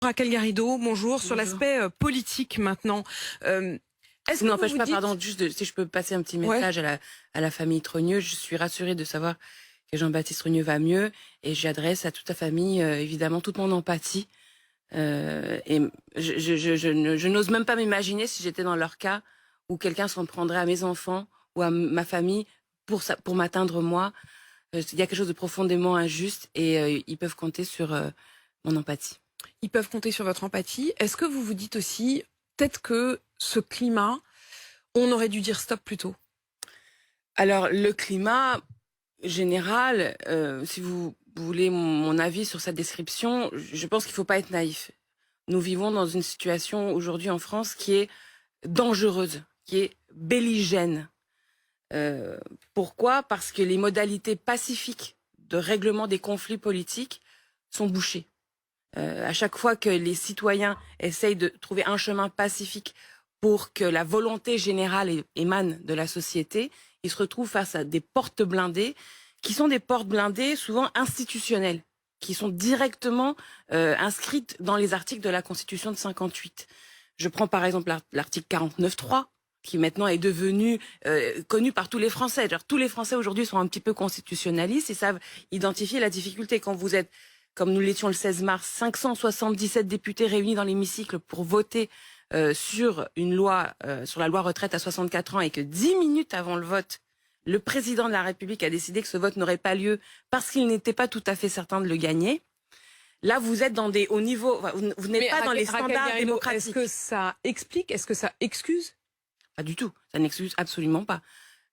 Raquel Garrido, bonjour. Sur Bonjour. l'aspect politique maintenant. Est-ce que N'empêche pas, dites... pardon, si je peux passer un petit message à la famille Trogneux. Je suis rassurée de savoir que Jean-Baptiste Trogneux va mieux et j'adresse à toute la famille, évidemment, toute mon empathie. Et je n'ose même pas m'imaginer si j'étais dans leur cas où quelqu'un s'en prendrait à mes enfants ou à ma famille pour m'atteindre moi. Il y a quelque chose de profondément injuste et ils peuvent compter sur mon empathie. Ils peuvent compter sur votre empathie. Est-ce que vous vous dites aussi, peut-être que ce climat, on aurait dû dire stop plus tôt? Alors, le climat général, si vous voulez mon avis sur cette description, je pense qu'il ne faut pas être naïf. Nous vivons dans une situation aujourd'hui en France qui est dangereuse, qui est belligène. Pourquoi? Parce que les modalités pacifiques de règlement des conflits politiques sont bouchées. À chaque fois que les citoyens essayent de trouver un chemin pacifique pour que la volonté générale émane de la société, ils se retrouvent face à des portes blindées, qui sont des portes blindées souvent institutionnelles, qui sont directement inscrites dans les articles de la Constitution de 58. Je prends par exemple l'article 49.3, qui maintenant est devenu connu par tous les Français. Alors, tous les Français aujourd'hui sont un petit peu constitutionnalistes et savent identifier la difficulté. Quand vous êtes, comme nous l'étions le 16 mars, 577 députés réunis dans l'hémicycle pour voter sur une loi, sur la loi retraite à 64 ans, et que 10 minutes avant le vote, le président de la République a décidé que ce vote n'aurait pas lieu parce qu'il n'était pas tout à fait certain de le gagner. Là, vous êtes dans des hauts niveaux, vous n'êtes pas dans les standards démocratiques. Est-ce que ça explique, est-ce que ça excuse? Pas du tout, ça n'excuse absolument pas.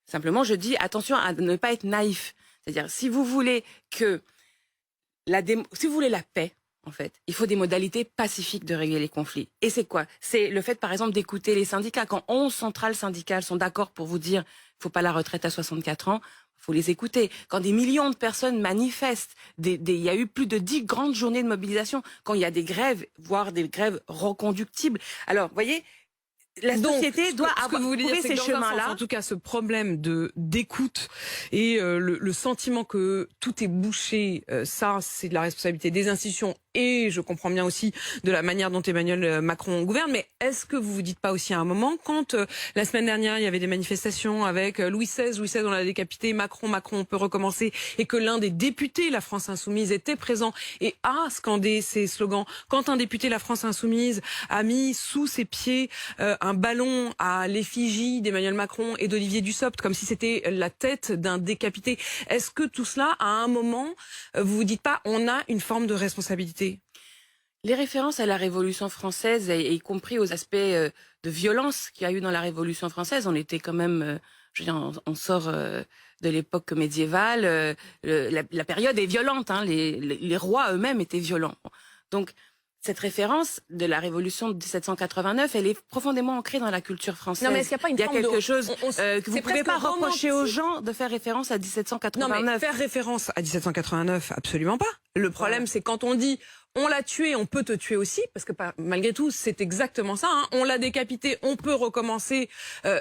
Simplement, je dis attention à ne pas être naïf. C'est-à-dire, si vous voulez que si vous voulez la paix, en fait, il faut des modalités pacifiques de régler les conflits. Et c'est quoi? C'est le fait, par exemple, d'écouter les syndicats. Quand 11 centrales syndicales sont d'accord pour vous dire qu'il ne faut pas la retraite à 64 ans, il faut les écouter. Quand des millions de personnes manifestent, il y a eu plus de 10 grandes journées de mobilisation, quand il y a des grèves, voire des grèves reconductibles. Alors, vous voyez, la société doit trouver ces chemins-là. En tout cas, ce problème d'écoute et le sentiment que tout est bouché, ça, c'est de la responsabilité des institutions et je comprends bien aussi de la manière dont Emmanuel Macron gouverne. Mais est-ce que vous vous dites pas aussi à un moment, quand la semaine dernière, il y avait des manifestations avec Louis XVI, on l'a décapité, Macron, on peut recommencer, et que l'un des députés, la France Insoumise, était présent et a scandé ces slogans. Quand un député, la France Insoumise, a mis sous ses pieds un ballon à l'effigie d'Emmanuel Macron et d'Olivier Dussopt, comme si c'était la tête d'un décapité. Est-ce que tout cela, à un moment, vous vous dites pas, on a une forme de responsabilité? Les références à la Révolution française, et y compris aux aspects de violence qu'il y a eu dans la Révolution française, on était quand même, je veux dire, on sort de l'époque médiévale, la période est violente, hein, les rois eux-mêmes étaient violents. Donc, cette référence de la Révolution de 1789, elle est profondément ancrée dans la culture française. Non, mais est-ce qu'il n'y a pas une forme quelque chose que vous ne pouvez pas reprocher aux romantique gens de faire référence à 1789. Non, mais faire référence à 1789, absolument pas. Le problème, c'est quand on dit on l'a tué, on peut te tuer aussi, parce que malgré tout, c'est exactement ça. Hein. On l'a décapité, on peut recommencer.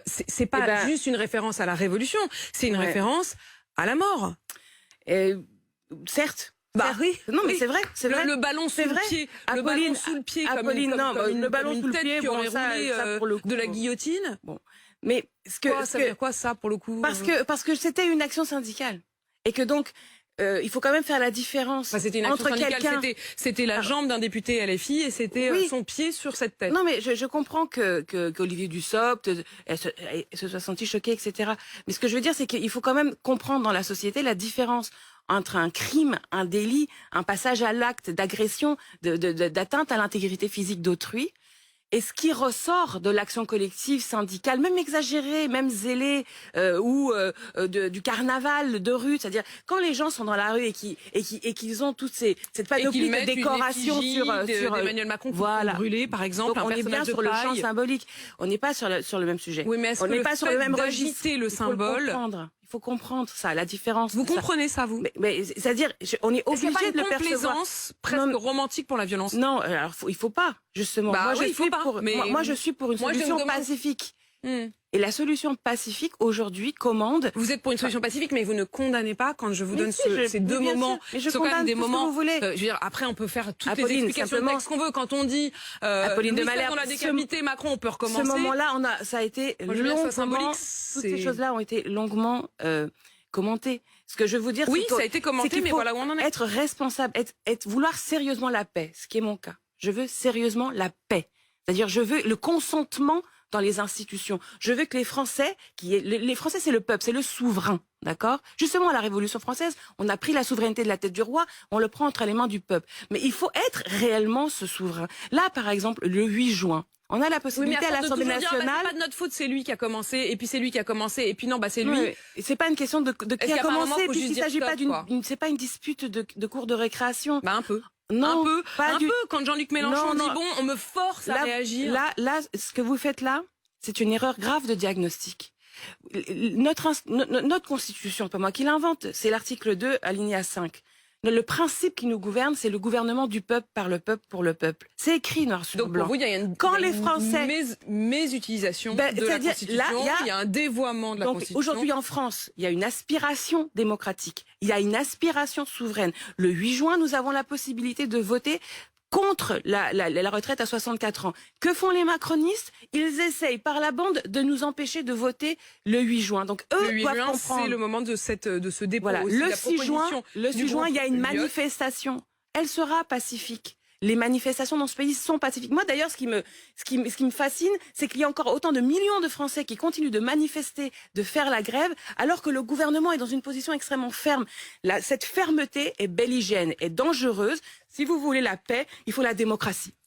C'est pas juste une référence à la Révolution, c'est une référence à la mort. Certes. Bah oui. Non, mais c'est vrai, c'est vrai. Le ballon sous le pied, Apolline, le ballon sous le pied, Apolline, le ballon comme sous le tête pied, qui aurait roulé ça, pour le coup, de la guillotine. Bon, mais ça veut dire quoi ça pour le coup? Parce que c'était une action syndicale et que donc il faut quand même faire la différence c'était une action entre syndicale. C'était la jambe d'un député LFI et c'était son pied sur cette tête. Non, mais je comprends qu'Olivier Dussopt se soit senti choqué, etc. Mais ce que je veux dire, c'est qu'il faut quand même comprendre dans la société la différence entre un crime, un délit, un passage à l'acte d'agression, d'atteinte à l'intégrité physique d'autrui, et ce qui ressort de l'action collective syndicale, même exagérée, même zélée, ou du carnaval de rue, c'est-à-dire quand les gens sont dans la rue et qu'ils ont toute cette panoplie de décorations sur Emmanuel Macron brûlé, par exemple. Donc on est bien sur le champ symbolique. On n'est pas sur le même sujet. Oui, mais on n'est pas sur le même registre. Le symbole. Il faut comprendre ça, la différence. Vous comprenez ça, vous? Mais c'est-à-dire, on est obligé de le percevoir. Est-ce qu'il n'y a pas une complaisance presque romantique pour la violence? Non, alors il faut pas, justement. Moi, je suis pour une solution pacifique. Et la solution pacifique, aujourd'hui, commande... Vous êtes pour une solution pacifique, mais vous ne condamnez pas quand je vous donne ces deux bien moments. Mais je sont quand même condamne des tout ce que moments. vous voulez. Je veux dire, après, on peut faire toutes les Apolline, explications de simplement. texte qu'on veut. Quand on dit Apolline de Louis XVI, Malherbe, on l'a décapité, Macron, on peut recommencer. Ce moment-là, ça a été Moi, je veux bien que ce soit longuement... symbolique, Toutes ces choses-là ont été longuement commentées. Ce que je veux vous dire, oui, c'est ça a été commenté, mais voilà où on en est. Être responsable, vouloir sérieusement la paix, ce qui est mon cas. Je veux sérieusement la paix. C'est-à-dire, je veux le consentement dans les institutions. Je veux que les Français, les Français, c'est le peuple, c'est le souverain, d'accord? Justement, à la Révolution française, on a pris la souveraineté de la tête du roi, on le prend entre les mains du peuple. Mais il faut être réellement ce souverain. Là, par exemple, le 8 juin, on a la possibilité à l'Assemblée nationale. C'est pas de notre faute, c'est lui qui a commencé, et puis c'est lui qui a commencé, et puis non, c'est lui. Oui, c'est pas une question de qui a commencé, puisqu'il s'agit pas c'est pas une dispute de cours de récréation. Un peu. Non, un peu. Quand Jean-Luc Mélenchon dit bon, on me force à réagir. Là, ce que vous faites là, c'est une erreur grave de diagnostic. Notre constitution, c'est pas moi qui l'invente, c'est l'article 2, alinéa 5. Le principe qui nous gouverne, c'est le gouvernement du peuple, par le peuple, pour le peuple. C'est écrit noir sur blanc. Donc pour vous, il y a une mésutilisation de la Constitution, il y a un dévoiement de la Constitution. Aujourd'hui en France, il y a une aspiration démocratique, il y a une aspiration souveraine. Le 8 juin, nous avons la possibilité de voter contre la retraite à 64 ans. Que font les macronistes? Ils essayent par la bande de nous empêcher de voter le 8 juin. Donc eux doivent comprendre. C'est le moment de ce dépôt. Voilà. Aussi, le 6 juin, il y a une manifestation. Elle sera pacifique. Les manifestations dans ce pays sont pacifiques. Moi, d'ailleurs, ce qui me fascine, c'est qu'il y a encore autant de millions de Français qui continuent de manifester, de faire la grève, alors que le gouvernement est dans une position extrêmement ferme. Cette fermeté est belligéenne, est dangereuse. Si vous voulez la paix, il faut la démocratie.